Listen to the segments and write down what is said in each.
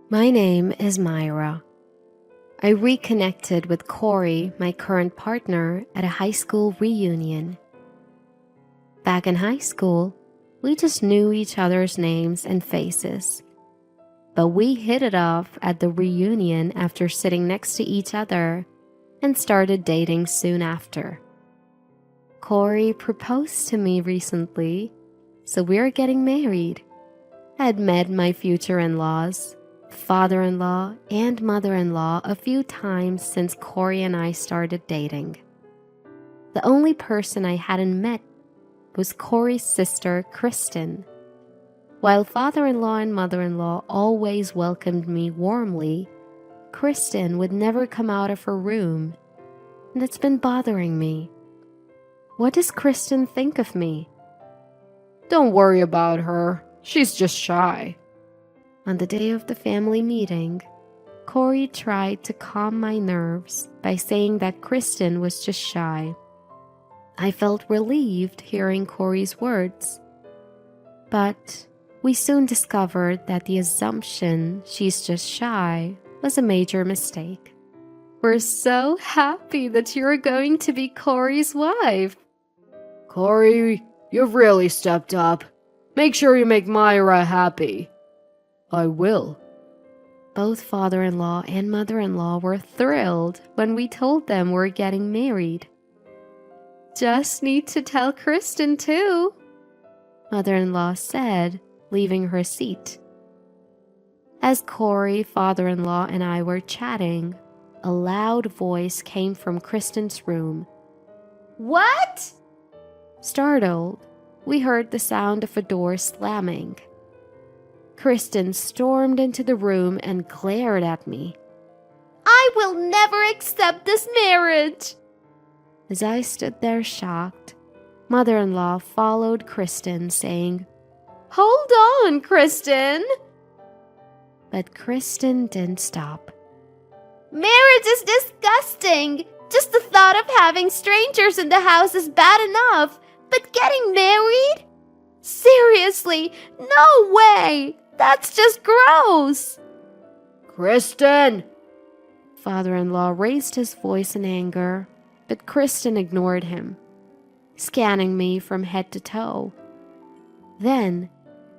My name is Myra. I reconnected with Corey, my current partner, at a high school reunion. Back in high school, we just knew each other's names and faces. But we hit it off at the reunion after sitting next to each other and started dating soon after. Corey proposed to me recently, so we're getting married. I had met my future in-laws, father-in-law, and mother-in-law a few times since Corey and I started dating. The only person I hadn't met was Corey's sister, Kristen. While father-in-law and mother-in-law always welcomed me warmly, Kristen would never come out of her room, and it's been bothering me. What does Kristen think of me? Don't worry about her. She's just shy. On the day of the family meeting, Corey tried to calm my nerves by saying that Kristen was just shy. I felt relieved hearing Corey's words, but we soon discovered that the assumption she's just shy was a major mistake. We're so happy that you're going to be Corey's wife. Corey, you've really stepped up. Make sure you make Myra happy. I will. Both father-in-law and mother-in-law were thrilled when we told them we're getting married. Just need to tell Kristen too, mother-in-law said, leaving her seat. As Corey, father-in-law, and I were chatting, a loud voice came from Kristen's room. What? Startled, we heard the sound of a door slamming. Kristen stormed into the room and glared at me. I will never accept this marriage. As I stood there shocked, mother-in-law followed Kristen, saying, Hold on, Kristen. But Kristen didn't stop. Marriage is disgusting. Just the thought of having strangers in the house is bad enough. But getting married? Seriously, no way! That's just gross! Kristen! Father-in-law raised his voice in anger, but Kristen ignored him, scanning me from head to toe. Then,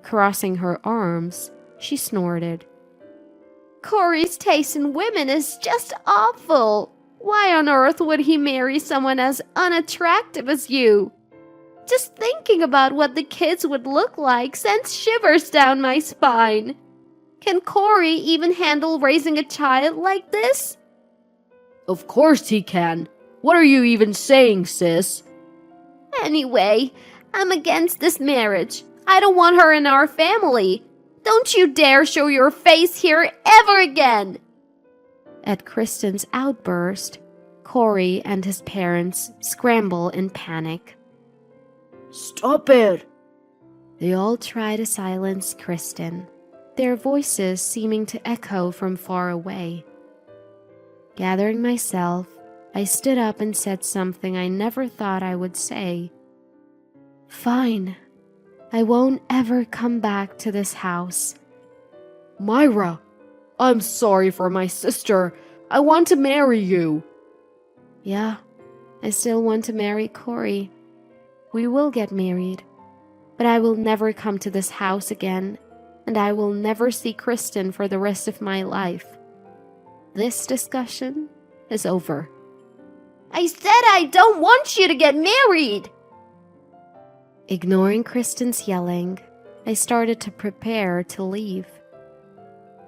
crossing her arms, she snorted. Corey's taste in women is just awful. Why on earth would he marry someone as unattractive as you? Just thinking about what the kids would look like sends shivers down my spine. Can Corey even handle raising a child like this? Of course he can. What are you even saying, sis? Anyway, I'm against this marriage. I don't want her in our family. Don't you dare show your face here ever again. At Kristen's outburst, Corey and his parents scramble in panic. Stop it! They all try to silence Kristen, their voices seeming to echo from far away. Gathering myself, I stood up and said something I never thought I would say. Fine. I won't ever come back to this house. Myra, I'm sorry for my sister. I want to marry you. Yeah, I still want to marry Corey. We will get married, but I will never come to this house again, and I will never see Kristen for the rest of my life. This discussion is over. I said I don't want you to get married. Ignoring Kristen's yelling, I started to prepare to leave.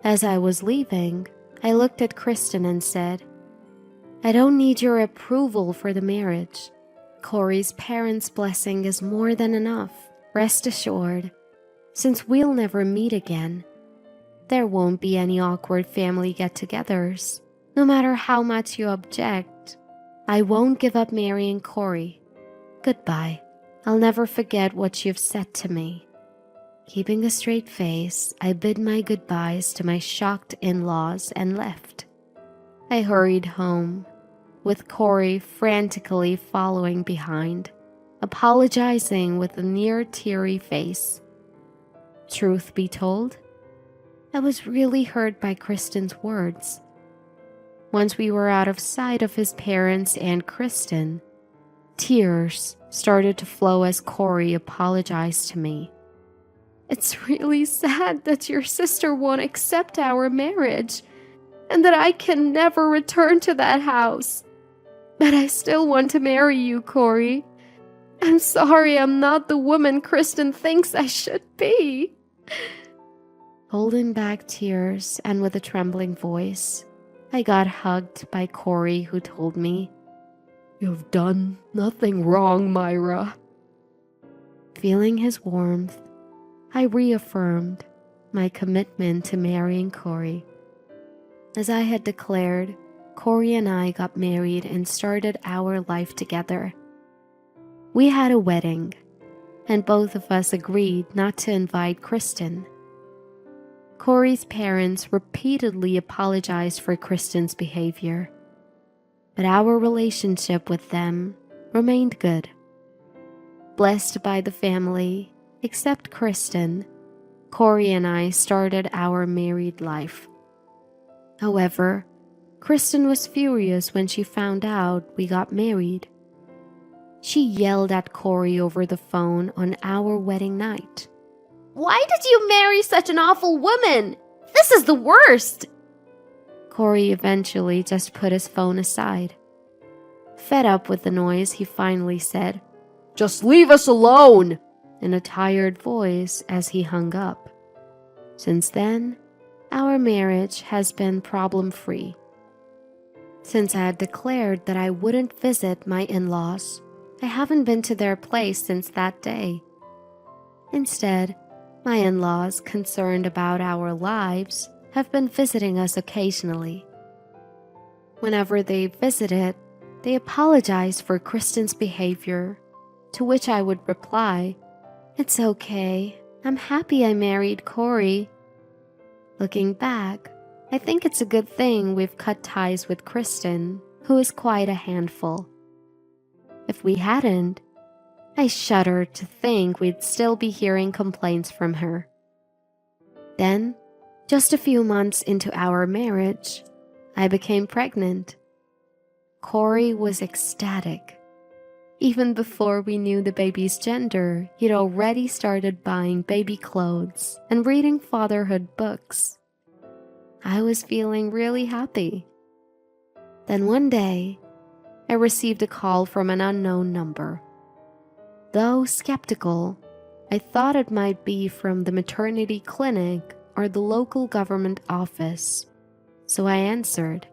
As I was leaving, I looked at Kristen and said, I don't need your approval for the marriage. Corey's parents' blessing is more than enough, rest assured. Since we'll never meet again, there won't be any awkward family get-togethers. No matter how much you object, I won't give up marrying Corey. Goodbye. I'll never forget what you've said to me. Keeping a straight face, I bid my goodbyes to my shocked in-laws and left. I hurried home, with Corey frantically following behind, apologizing with a near-teary face. Truth be told, I was really hurt by Kristen's words. Once we were out of sight of his parents and Kristen, tears started to flow as Corey apologized to me. It's really sad that your sister won't accept our marriage and that I can never return to that house. But I still want to marry you, Corey. I'm sorry I'm not the woman Kristen thinks I should be. Holding back tears and with a trembling voice, I got hugged by Corey, who told me, You've done nothing wrong, Myra. Feeling his warmth, I reaffirmed my commitment to marrying Corey. As I had declared, Corey and I got married and started our life together. We had a wedding, and both of us agreed not to invite Kristen. Corey's parents repeatedly apologized for Kristen's behavior, but our relationship with them remained good. Blessed by the family, except Kristen, Corey and I started our married life. However, Kristen was furious when she found out we got married. She yelled at Corey over the phone on our wedding night. Why did you marry such an awful woman? This is the worst. Corey eventually just put his phone aside. Fed up with the noise, he finally said, Just leave us alone, in a tired voice as he hung up. Since then, our marriage has been problem-free. Since I had declared that I wouldn't visit my in-laws, I haven't been to their place since that day. Instead, my in-laws, concerned about our lives, have been visiting us occasionally. Whenever they visited, they apologized for Kristen's behavior, to which I would reply, It's okay. I'm happy I married Corey. Looking back, I think it's a good thing we've cut ties with Kristen, who is quite a handful. If we hadn't, I shudder to think we'd still be hearing complaints from her. Then, just a few months into our marriage, I became pregnant. Corey was ecstatic. Even before we knew the baby's gender, he'd already started buying baby clothes and reading fatherhood books. I was feeling really happy. Then one day, I received a call from an unknown number. Though skeptical, I thought it might be from the maternity clinic or the local government office, so I answered.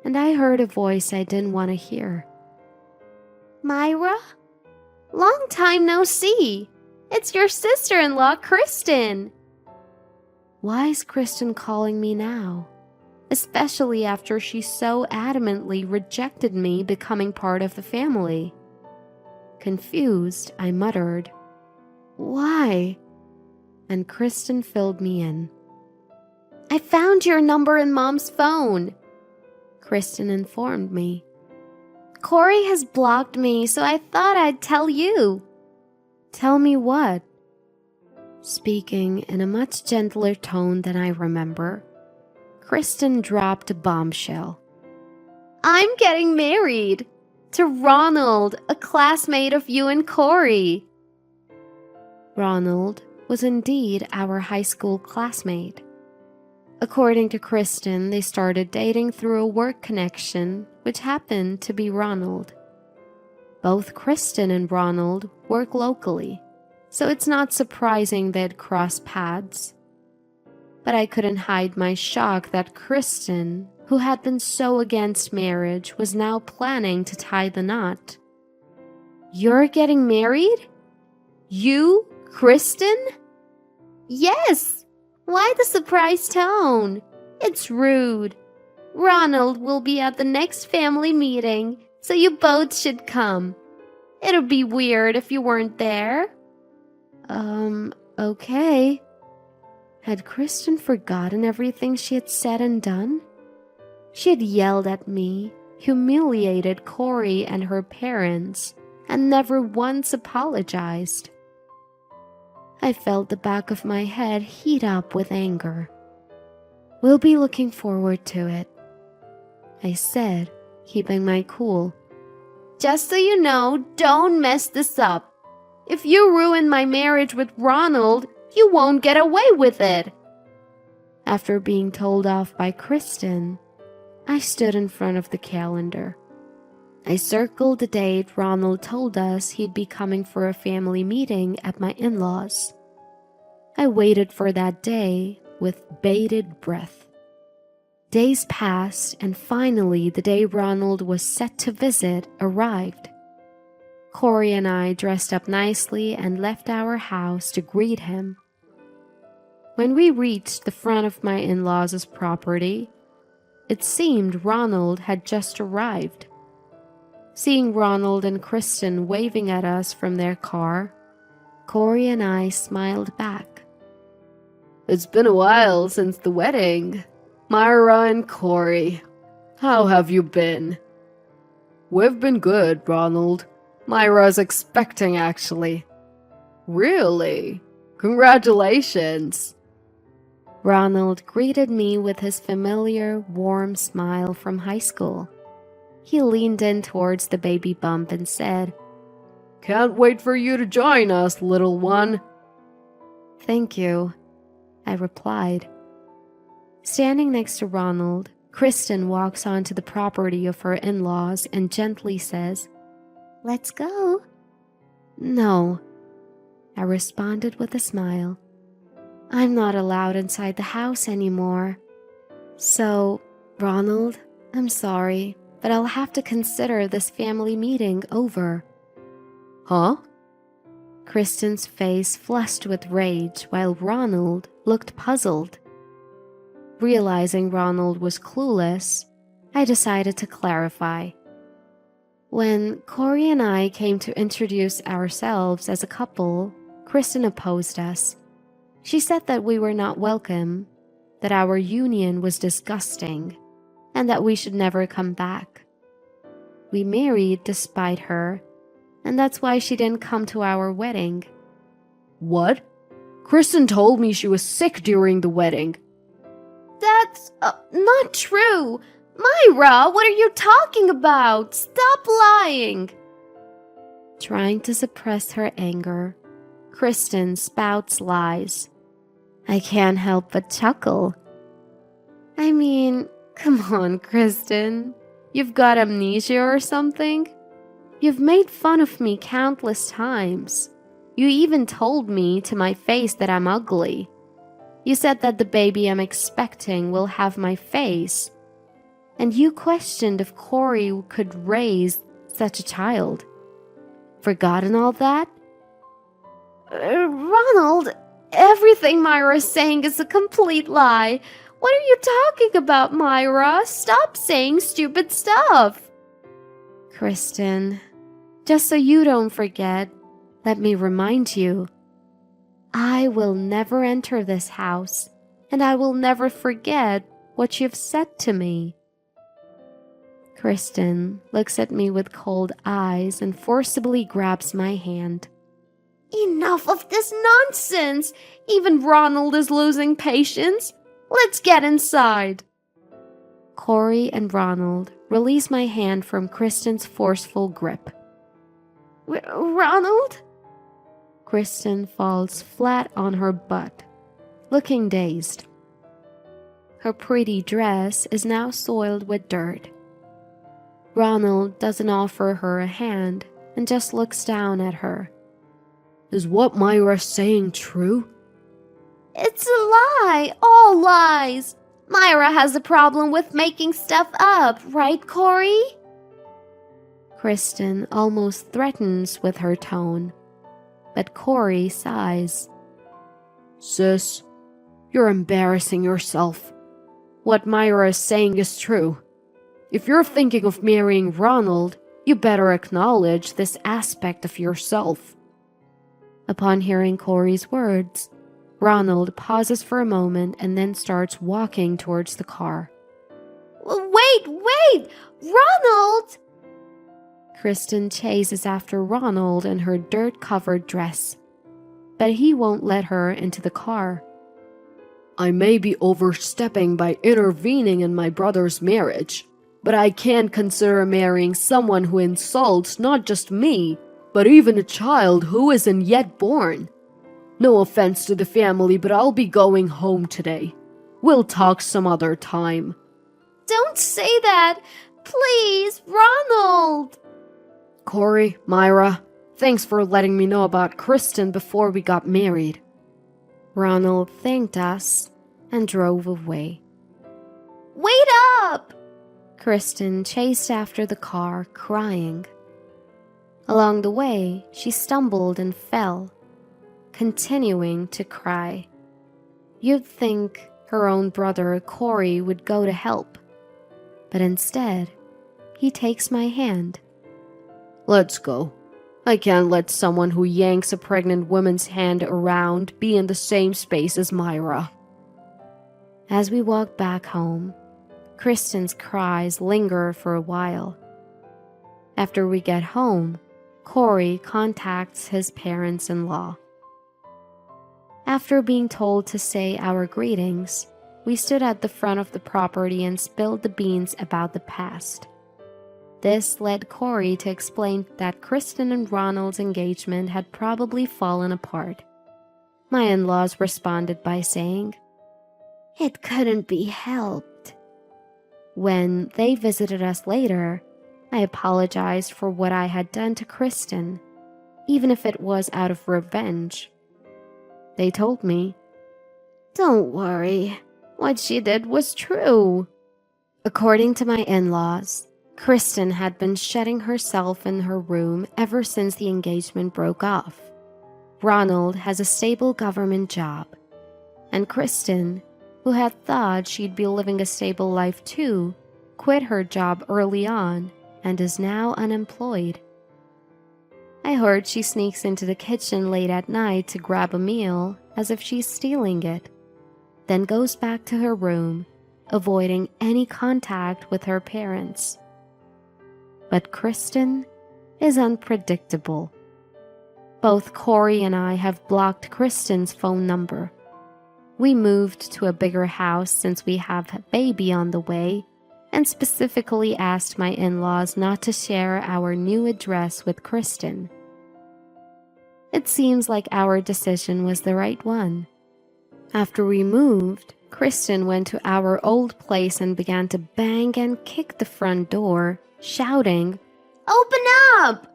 And I heard a voice I didn't want to hear. Myra? Long time no see. It's your sister-in-law, Kristen. Why is Kristen calling me now? Especially after she so adamantly rejected me becoming part of the family. Confused, I muttered, Why? And Kristen filled me in. I found your number in Mom's phone, Kristen informed me. Corey has blocked me, so I thought I'd tell you. Tell me what? Speaking in a much gentler tone than I remember, Kristen dropped a bombshell. I'm getting married to Ronald, a classmate of you and Corey. Ronald was indeed our high school classmate. According to Kristen, they started dating through a work connection, which happened to be Ronald. Both Kristen and Ronald work locally, so it's not surprising they'd cross paths. But I couldn't hide my shock that Kristen, who had been so against marriage, was now planning to tie the knot. You're getting married? You, Kristen? Yes. Why the surprise tone? It's rude. Ronald will be at the next family meeting, so you both should come. It'll be weird if you weren't there. Okay. Had Kristen forgotten everything she had said and done? She had yelled at me, humiliated Corey and her parents, and never once apologized. I felt the back of my head heat up with anger. "We'll be looking forward to it," I said, keeping my cool. Just so you know, don't mess this up. If you ruin my marriage with Ronald, you won't get away with it. After being told off by Kristen, I stood in front of the calendar. I circled the date Ronald told us he'd be coming for a family meeting at my in-laws. I waited for that day with bated breath. Days passed, and finally the day Ronald was set to visit arrived. Corey and I dressed up nicely and left our house to greet him. When we reached the front of my in-laws' property, it seemed Ronald had just arrived. Seeing Ronald and Kristen waving at us from their car, Corey and I smiled back. It's been a while since the wedding. Myra and Corey, how have you been? We've been good, Ronald. Myra's expecting, actually. Really? Congratulations. Ronald greeted me with his familiar, warm smile from high school. He leaned in towards the baby bump and said, "Can't wait for you to join us, little one." "Thank you," I replied. Standing next to Ronald, Kristen walks onto the property of her in-laws and gently says, "Let's go." "No," I responded with a smile. "I'm not allowed inside the house anymore. So, Ronald, I'm sorry, but I'll have to consider this family meeting over." Huh? Kristen's face flushed with rage while Ronald looked puzzled. Realizing Ronald was clueless, I decided to clarify. When Corey and I came to introduce ourselves as a couple, Kristen opposed us. She said that we were not welcome, that our union was disgusting, and that we should never come back. We married despite her, and that's why she didn't come to our wedding. What? Kristen told me she was sick during the wedding. That's not true. Myra, what are you talking about? Stop lying. Trying to suppress her anger, Kristen spouts lies. I can't help but chuckle. I mean, come on, Kristen. You've got amnesia or something? You've made fun of me countless times. You even told me to my face that I'm ugly. You said that the baby I'm expecting will have my face. And you questioned if Corey could raise such a child. Forgotten all that? Ronald, everything Myra is saying is a complete lie. What are you talking about, Myra? Stop saying stupid stuff. Kristen, just so you don't forget, let me remind you. I will never enter this house, and I will never forget what you've said to me. Kristen looks at me with cold eyes and forcibly grabs my hand. Enough of this nonsense. Even Ronald is losing patience. Let's get inside. Corey and Ronald release my hand from Kristen's forceful grip. Ronald? Kristen falls flat on her butt, looking dazed. Her pretty dress is now soiled with dirt. Ronald doesn't offer her a hand and just looks down at her. Is what Myra's saying true? It's a lie. All lies. Myra has a problem with making stuff up, right, Corey? Kristen almost threatens with her tone, but Corey sighs. Sis, you're embarrassing yourself. What Myra is saying is true. If you're thinking of marrying Ronald, you better acknowledge this aspect of yourself. Upon hearing Corey's words, Ronald pauses for a moment and then starts walking towards the car. Wait! Ronald! Kristen chases after Ronald in her dirt-covered dress. but he won't let her into the car. I may be overstepping by intervening in my brother's marriage, but I can't consider marrying someone who insults not just me, but even a child who isn't yet born. No offense to the family, but I'll be going home today. We'll talk some other time. Don't say that! Please, Ronald! Corey, Myra, thanks for letting me know about Kristen before we got married. Ronald thanked us and drove away. Wait up! Kristen chased after the car, crying. Along the way, she stumbled and fell, continuing to cry. You'd think her own brother Corey would go to help, but instead, he takes my hand. Let's go. I can't let someone who yanks a pregnant woman's hand around be in the same space as Myra. As we walk back home, Kristen's cries linger for a while. After we get home, Corey contacts his parents-in-law. After being told to say our greetings, we stood at the front of the property and spilled the beans about the past. This led Corey to explain that Kristen and Ronald's engagement had probably fallen apart. My in-laws responded by saying, "It couldn't be helped." When they visited us later, I apologized for what I had done to Kristen, even if it was out of revenge. They told me, "Don't worry, what she did was true." According to my in-laws, Kristen had been shutting herself in her room ever since the engagement broke off. Ronald has a stable government job, and Kristen, who had thought she'd be living a stable life too, quit her job early on and is now unemployed. I heard she sneaks into the kitchen late at night to grab a meal as if she's stealing it, then goes back to her room, avoiding any contact with her parents. But Kristen is unpredictable. Both Corey and I have blocked Kristen's phone number. We moved to a bigger house since we have a baby on the way, and specifically asked my in-laws not to share our new address with Kristen. It seems like our decision was the right one. After we moved, Kristen went to our old place and began to bang and kick the front door, shouting, Open up!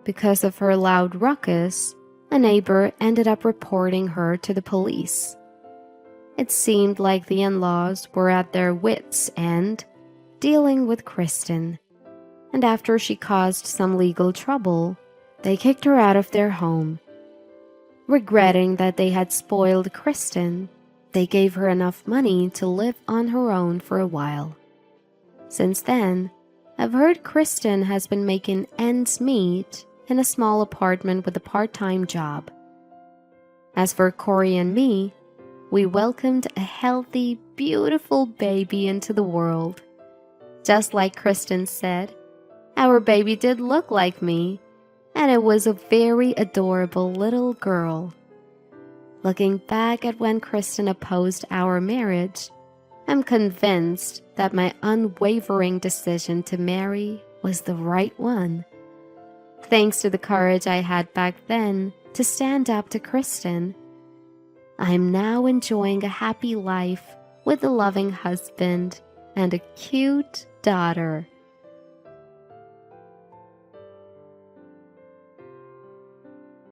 Because of her loud ruckus, a neighbor ended up reporting her to the police. It seemed like the in-laws were at their wits' end, dealing with Kristen, and after she caused some legal trouble, they kicked her out of their home. Regretting that they had spoiled Kristen, they gave her enough money to live on her own for a while. Since then, I've heard Kristen has been making ends meet in a small apartment with a part-time job. As for Corey and me, we welcomed a healthy, beautiful baby into the world. Just like Kristen said, our baby did look like me, and it was a very adorable little girl. Looking back at when Kristen opposed our marriage, I'm convinced that my unwavering decision to marry was the right one. Thanks to the courage I had back then to stand up to Kristen, I'm now enjoying a happy life with a loving husband and a cute daughter.